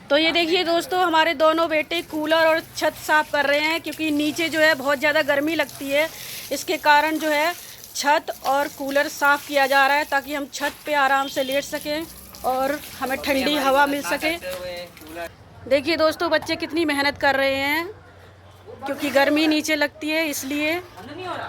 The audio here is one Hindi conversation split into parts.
तो ये देखिए दोस्तों, हमारे दोनों बेटे कूलर और छत साफ़ कर रहे हैं क्योंकि नीचे जो है बहुत ज़्यादा गर्मी लगती है। इसके कारण जो है छत और कूलर साफ़ किया जा रहा है ताकि हम छत पे आराम से लेट सकें और हमें ठंडी हवा मिल सके। देखिए दोस्तों, बच्चे कितनी मेहनत कर रहे हैं क्योंकि गर्मी नीचे लगती है, इसलिए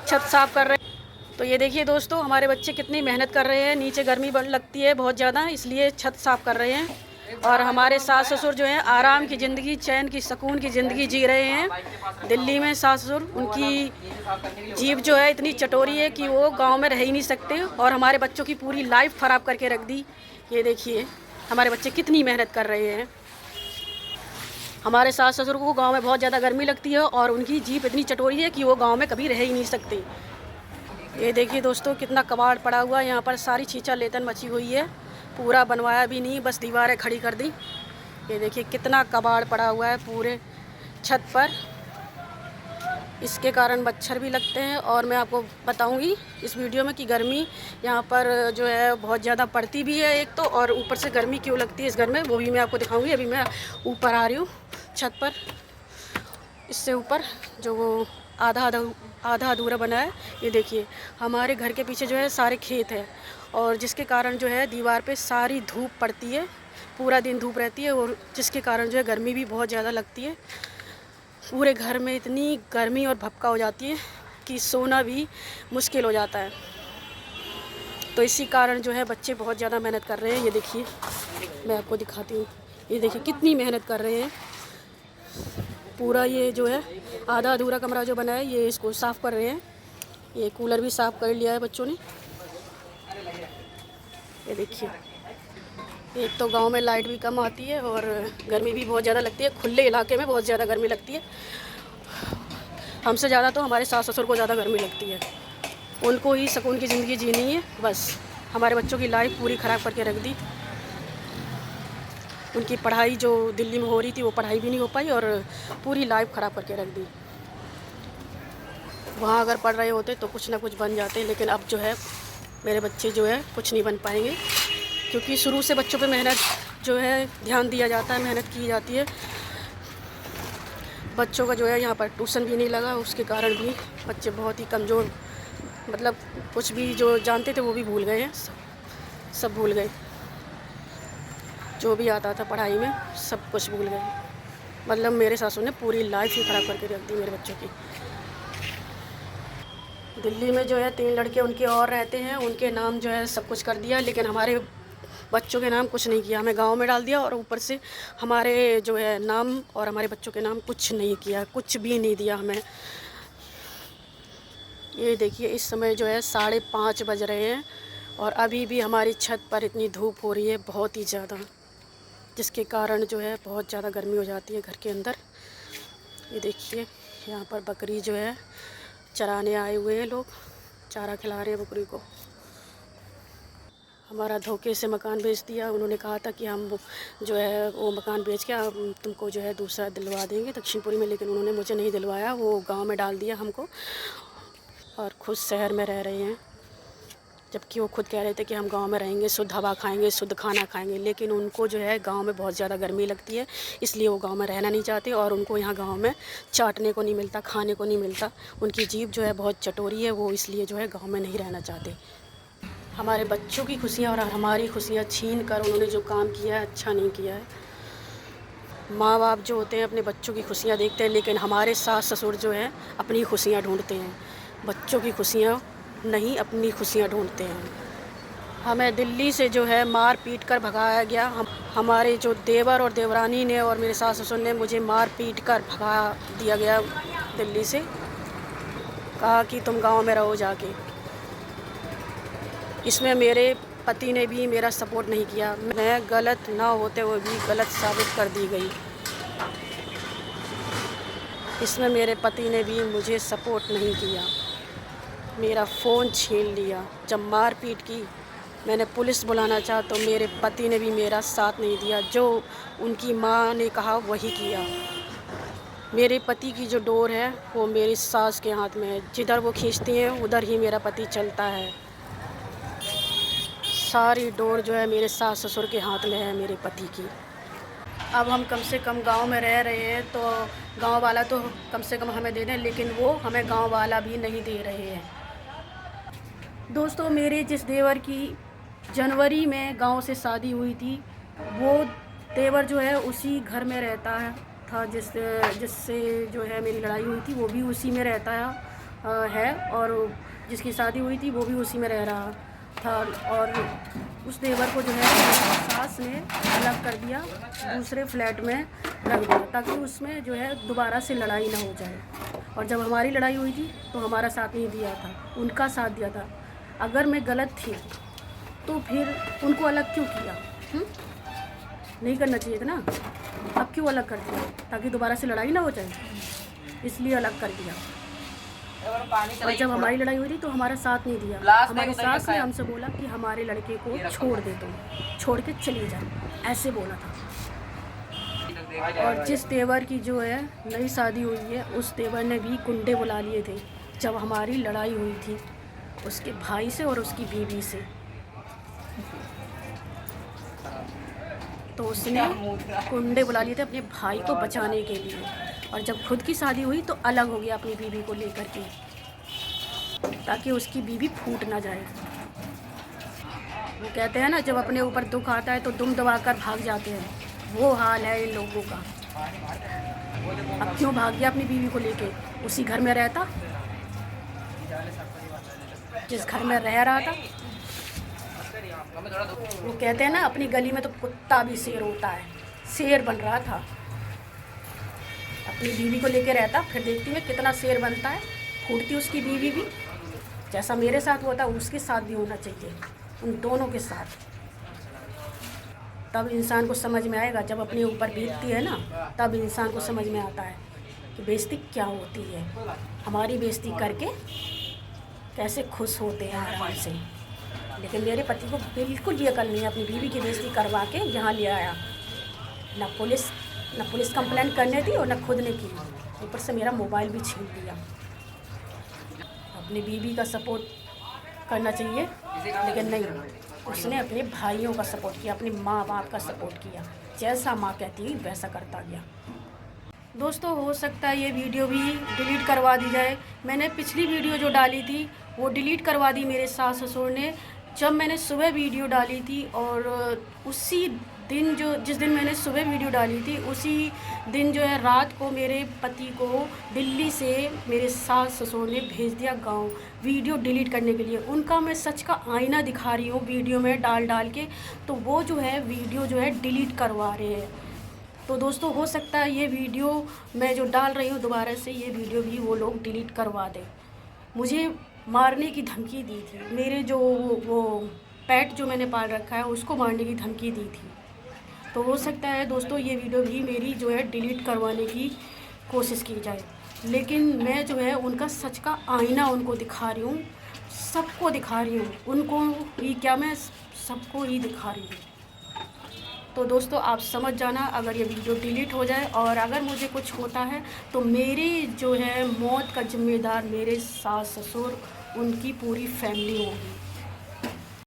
छत साफ़ कर रहे हैं। तो ये देखिए दोस्तों, हमारे बच्चे कितनी मेहनत कर रहे हैं, नीचे गर्मी लगती है बहुत ज़्यादा, इसलिए छत साफ़ कर रहे हैं। और हमारे सास ससुर जो हैं आराम की ज़िंदगी, चैन की, सुकून की ज़िंदगी जी रहे हैं। दिल्ली में सास ससुर, उनकी जीभ जो है इतनी चटोरी है कि वो गांव में रह ही नहीं सकते और हमारे बच्चों की पूरी लाइफ ख़राब करके रख दी। ये देखिए हमारे बच्चे कितनी मेहनत कर रहे हैं। हमारे सास ससुर को गाँव में बहुत ज़्यादा गर्मी लगती है और उनकी जीभ इतनी चटोरी है कि वो गाँव में कभी रह ही नहीं सकते। ये देखिए दोस्तों, कितना कबाड़ पड़ा हुआ है यहाँ पर, सारी छींचा लेतन मची हुई है, पूरा बनवाया भी नहीं, बस दीवारें खड़ी कर दी। ये देखिए कितना कबाड़ पड़ा हुआ है पूरे छत पर। इसके कारण मच्छर भी लगते हैं और मैं आपको बताऊंगी इस वीडियो में कि गर्मी यहाँ पर जो है बहुत ज़्यादा पड़ती भी है एक तो, और ऊपर से गर्मी क्यों लगती है इस घर में वो भी मैं आपको दिखाऊंगी। अभी मैं ऊपर आ रही हूँ छत पर, इससे ऊपर जो वो आधा अधूरा बना है। ये देखिए हमारे घर के पीछे जो है सारे खेत है और जिसके कारण जो है दीवार पे सारी धूप पड़ती है, पूरा दिन धूप रहती है और जिसके कारण जो है गर्मी भी बहुत ज़्यादा लगती है। पूरे घर में इतनी गर्मी और भपका हो जाती है कि सोना भी मुश्किल हो जाता है। तो इसी कारण जो है बच्चे बहुत ज़्यादा मेहनत कर रहे हैं। ये देखिए मैं आपको दिखाती हूँ, ये देखिए कितनी मेहनत कर रहे हैं। पूरा ये जो है आधा अधूरा कमरा जो बना है ये इसको साफ़ कर रहे हैं। ये कूलर भी साफ़ कर लिया है बच्चों ने। ये देखिए, एक तो गांव में लाइट भी कम आती है और गर्मी भी बहुत ज़्यादा लगती है, खुले इलाके में बहुत ज़्यादा गर्मी लगती है। हमसे ज़्यादा तो हमारे सास ससुर को ज़्यादा गर्मी लगती है, उनको ही सुकून की ज़िंदगी जीनी है, बस हमारे बच्चों की लाइफ पूरी ख़राब करके रख दी। उनकी पढ़ाई जो दिल्ली में हो रही थी वो पढ़ाई भी नहीं हो पाई और पूरी लाइफ ख़राब करके रख दी। वहाँ अगर पढ़ रहे होते तो कुछ ना कुछ बन जाते, लेकिन अब जो है मेरे बच्चे जो है कुछ नहीं बन पाएंगे क्योंकि शुरू से बच्चों पे मेहनत जो है ध्यान दिया जाता है, मेहनत की जाती है। बच्चों का जो है यहाँ पर ट्यूशन भी नहीं लगा, उसके कारण भी बच्चे बहुत ही कमज़ोर, मतलब कुछ भी जो जानते थे वो भी भूल गए हैं, सब भूल गए, जो भी आता था पढ़ाई में सब कुछ भूल गए। मतलब मेरे सासू ने पूरी लाइफ ही ख़राब करके रख दी मेरे बच्चों की। दिल्ली में जो है 3 लड़के उनके और रहते हैं, उनके नाम जो है सब कुछ कर दिया, लेकिन हमारे बच्चों के नाम कुछ नहीं किया। हमें गांव में डाल दिया और ऊपर से हमारे जो है नाम और हमारे बच्चों के नाम कुछ नहीं किया, कुछ भी नहीं दिया हमें। ये देखिए इस समय जो है 5:30 बज रहे हैं और अभी भी हमारी छत पर इतनी धूप हो रही है बहुत ही ज़्यादा, जिसके कारण जो है बहुत ज़्यादा गर्मी हो जाती है घर के अंदर। ये देखिए यहाँ पर बकरी जो है चराने आए हुए हैं लोग, चारा खिला रहे हैं बकरी को। हमारा धोखे से मकान बेच दिया, उन्होंने कहा था कि हम जो है वो मकान बेच के हम तुमको जो है दूसरा दिलवा देंगे दक्षिणपुरी में, लेकिन उन्होंने मुझे नहीं दिलवाया, वो गांव में डाल दिया हमको और खुद शहर में रह रहे हैं। जबकि वो खुद कह रहे थे कि हम गांव में रहेंगे, शुद्ध हवा खाएंगे, शुद्ध खाना खाएंगे, लेकिन उनको जो है गांव में बहुत ज़्यादा गर्मी लगती है, इसलिए वो गांव में रहना नहीं चाहते और उनको यहाँ गांव में चाटने को नहीं मिलता, खाने को नहीं मिलता। उनकी जीभ जो है बहुत चटोरी है, वो इसलिए जो है गांव में नहीं रहना चाहते। हमारे बच्चों की खुशियाँ और हमारी खुशियाँ छीन कर उन्होंने जो काम किया है अच्छा नहीं किया है। माँ बाप जो होते हैं अपने बच्चों की खुशियाँ देखते हैं, लेकिन हमारे सास ससुर जो हैं अपनी खुशियाँ ढूँढते हैं, बच्चों की खुशियाँ नहीं, अपनी खुशियाँ ढूंढते हैं। हमें दिल्ली से जो है मार पीट कर भगाया गया। हमारे जो देवर और देवरानी ने और मेरे सास ससुर ने मुझे मार पीट कर भगा दिया गया दिल्ली से, कहा कि तुम गांव में रहो जाके। इसमें मेरे पति ने भी मेरा सपोर्ट नहीं किया, मैं गलत ना होते हुए भी गलत साबित कर दी गई। इसमें मेरे पति ने भी मुझे सपोर्ट नहीं किया, मेरा फ़ोन छीन लिया। जब मार पीट की मैंने पुलिस बुलाना चाहा तो मेरे पति ने भी मेरा साथ नहीं दिया, जो उनकी माँ ने कहा वही किया। मेरे पति की जो डोर है वो मेरी सास के हाथ में है, जिधर वो खींचती हैं उधर ही मेरा पति चलता है। सारी डोर जो है मेरे सास ससुर के हाथ में है मेरे पति की। अब हम कम से कम गांव में रह रहे हैं, तो गांव वाला तो कम से कम हमें दे दें, लेकिन वो हमें गांव वाला भी नहीं दे रहे हैं। दोस्तों, मेरे जिस देवर की जनवरी में गांव से शादी हुई थी, वो देवर जो है उसी घर में रहता था जिससे जो है मेरी लड़ाई हुई थी, वो भी उसी में रहता है, और जिसकी शादी हुई थी वो भी उसी में रह रहा था। और उस देवर को जो है सास ने अलग कर दिया, दूसरे फ्लैट में रख दिया, ताकि उसमें जो है दोबारा से लड़ाई ना हो जाए। और जब हमारी लड़ाई हुई थी तो हमारा साथ नहीं दिया था, उनका साथ दिया था। अगर मैं गलत थी तो फिर उनको अलग क्यों किया? नहीं करना चाहिए था ना। अब क्यों अलग कर दिया? ताकि दोबारा से लड़ाई ना हो जाए, इसलिए अलग कर दिया। और जब हमारी लड़ाई हुई थी तो हमारा साथ नहीं दिया। हमारी सास ने हमसे बोला कि हमारे लड़के को छोड़ दे, तुम छोड़ के चली जा, ऐसे बोला था। और जिस देवर की जो है नई शादी हुई है, उस देवर ने भी गुंडे बुला लिए थे जब हमारी लड़ाई हुई थी उसके भाई से और उसकी बीवी से। तो उसने गुंडे बुला लिए थे अपने भाई को बचाने के लिए, और जब खुद की शादी हुई तो अलग हो गया अपनी बीवी को लेकर के, ताकि उसकी बीवी फूट ना जाए। वो कहते हैं ना, जब अपने ऊपर दुख आता है तो दुम दबाकर भाग जाते हैं, वो हाल है इन लोगों का। अब क्यों भाग गया अपनी बीवी को लेके? उसी घर में रहता जिस घर में रह रहा था। वो कहते हैं ना, अपनी गली में तो कुत्ता भी शेर होता है, शेर बन रहा था। अपनी बीवी को लेके रहता, फिर देखती मैं कितना शेर बनता है, फूटती उसकी बीवी भी। जैसा मेरे साथ हुआ था उसके साथ भी होना चाहिए, उन दोनों के साथ। तब इंसान को समझ में आएगा, जब अपने ऊपर बीतती है ना, तब इंसान को समझ में आता है कि बेइज्जती क्या होती है। हमारी बेइज्जती करके कैसे खुश होते हैं आराम से। लेकिन मेरे पति को बिल्कुल ये अकल नहीं है, अपनी बीवी की बेइज्जती करवा के यहाँ ले आया। न पुलिस कंप्लेंट करने दी और न खुद ने की, ऊपर से मेरा मोबाइल भी छीन लिया। अपनी बीवी का सपोर्ट करना चाहिए, लेकिन नहीं, उसने अपने भाइयों का सपोर्ट किया, अपने माँ बाप का सपोर्ट किया। जैसा माँ कहती है वैसा करता गया। दोस्तों, हो सकता है ये वीडियो भी डिलीट करवा दी जाए। मैंने पिछली वीडियो जो डाली थी वो डिलीट करवा दी मेरे सास ससुर ने, जब मैंने सुबह वीडियो डाली थी। और उसी दिन जिस दिन मैंने सुबह वीडियो डाली थी, उसी दिन जो है रात को मेरे पति को दिल्ली से मेरे सास ससुर ने भेज दिया गांव वीडियो डिलीट करने के लिए। उनका मैं सच का आईना दिखा रही हूँ वीडियो में डाल के, तो वो जो है वीडियो जो है डिलीट करवा रहे हैं। तो दोस्तों, हो सकता है ये वीडियो मैं जो डाल रही हूँ दोबारा से, ये वीडियो भी वो लोग डिलीट करवा दें। मुझे मारने की धमकी दी थी, मेरे जो वो पेट जो मैंने पाल रखा है उसको मारने की धमकी दी थी। तो हो सकता है दोस्तों ये वीडियो भी मेरी जो है डिलीट करवाने की कोशिश की जाए। लेकिन मैं जो है उनका सच का आईना उनको दिखा रही हूँ, सबको दिखा रही हूँ, उनको ही क्या, मैं सबको ही दिखा रही हूँ। तो दोस्तों, आप समझ जाना, अगर ये वीडियो डिलीट हो जाए और अगर मुझे कुछ होता है तो मेरी जो है मौत का जिम्मेदार मेरे सास ससुर, उनकी पूरी फैमिली होगी।